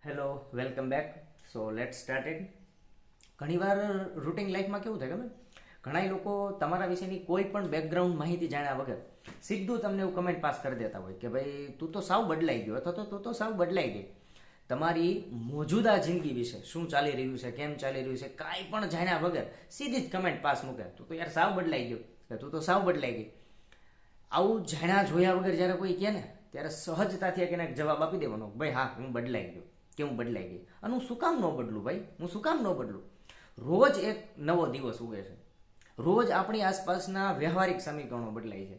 Hello welcome back. So let start it. ઘણીવાર routine લાઈફમાં કેવું થાય ખબર, ઘણા લોકો તમારા વિશેની કોઈ પણ બેકગ્રાઉન્ડ માહિતી જાણ્યા વગર સીધું તમને એવું કમેન્ટ પાસ કરી દેતા હોય કે ભાઈ તું તો સાવ બદલાઈ ગયો અથવા તો તું તો સાવ બદલાઈ ગઈ. તમારી મોજૂદા જિંદગી વિશે શું ચાલી રહ્યું છે, કેમ ચાલી રહ્યું છે, કાંઈ પણ જાણ્યા વગર સીધી જ કમેન્ટ પાસ મૂકે, તું તો યાર સાવ બદલાઈ ગયો કે તું તો સાવ બદલાઈ ગઈ. આવું જાણ્યા જોયા વગર જ્યારે કોઈ કહે ને ત્યારે સહજતાથી એને એક જવાબ આપી દેવાનો, ભાઈ હા હું બદલાઈ ગયો કે હું બદલાઈ ગઈ. અને હું શું કામ ન બદલું ભાઈ, હું શું કામ ન બદલું. રોજ એક નવો દિવસ ઉગે છે, રોજ આપણી આસપાસના વ્યવહારિક સમીકરણો બદલાય છે,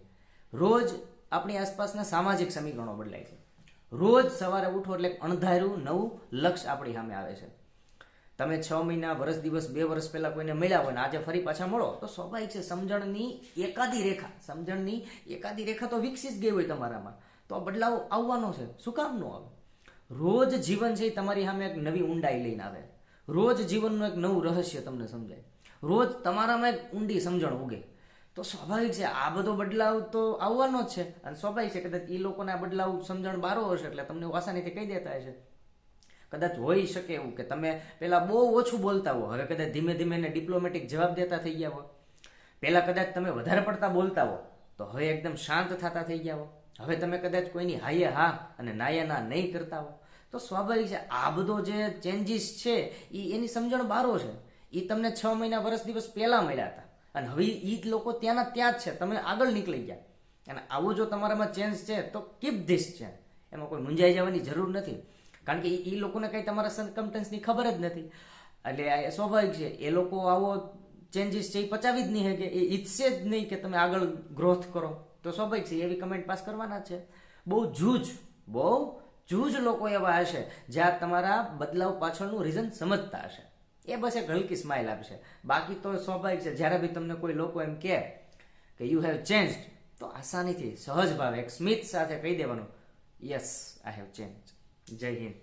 રોજ આપણી આસપાસના સામાજિક સમીકરણો બદલાય છે, રોજ સવારે ઉઠો એટલે અણધાર્યું નવું લક્ષ્ય આપણી સામે આવે છે. તમે 6 મહિના, વર્ષ દિવસ, 2 વર્ષ પહેલા કોઈને મળ્યા હોય ને આજે ફરી પાછા મળો તો સ્વાભાવિક છે સમજણની એકાદી રેખા તો વિકસી જ ગઈ હોય તમારામાં, તો આ બદલાવ આવવાનો છે. શું કામ ન આવે? રોજ જીવન છે એ તમારી સામે એક નવી ઊંડાઈ લઈને આવે, રોજ જીવનનું એક નવું રહસ્ય તમને સમજાય, રોજ તમારામાં એક ઊંડી સમજણ ઉગે. તો સ્વાભાવિક છે આ બધો બદલાવ તો આવવાનો જ છે. અને સ્વાભાવિક છે કદાચ એ લોકોને આ બદલાવ સમજણ બારો હશે એટલે તમને આસાનીથી કહી દેતા હશે. કદાચ હોઈ શકે એવું કે તમે પહેલાં બહુ ઓછું બોલતા હો, હવે કદાચ ધીમે ધીમે એને ડિપ્લોમેટિક જવાબ દેતા થઈ ગયા હો. પહેલાં કદાચ તમે વધારે પડતા બોલતા હો તો હવે એકદમ શાંત થતા થઈ ગયા હો. હવે તમે કદાચ કોઈની હાયે હા અને નાયે ના નહીં કરતા હો. તો સ્વાભાવિક છે આ બધો જે ચેન્જીસ છે એની સમજણ બારો છે. એ તમને 6 મહિના, વર્ષ દિવસ પહેલાં મળ્યા હતા અને હવે એ જ લોકો ત્યાંના ત્યાં જ છે, તમે આગળ નીકળી ગયા. અને આવું જો તમારામાં ચેન્જ છે તો કીપ ધીસ છે, એમાં કોઈ મૂંઝાઈ જવાની જરૂર નથી. કારણ કે એ લોકોને કંઈ તમારા સર્કમસ્ટન્સની ખબર જ નથી. એટલે સ્વાભાવિક છે એ લોકો આવો ચેન્જીસ છે એ પચાવી જ નહીં શકે, એ ઈચ્છે જ નહીં કે તમે આગળ ગ્રોથ કરો. તો સ્વાભાવિક છે એવી કમેન્ટ પાસ કરવાના જ છે. બહુ જૂજ લોકો એવા હશે જ્યાં તમારા બદલાવ પાછળનું રીઝન સમજતા હશે. એ બસ એક હલકી સ્માઇલ આપશે. બાકી તો સ્વાભાવિક છે જ્યારે બી તમને કોઈ લોકો એમ કહે કે યુ હેવ ચેન્જડ, તો આસાનીથી સહજ ભાવે એક સ્મિત સાથે કહી દેવાનું, યસ આઈ હેવ ચેન્જ. જય હિન્દ.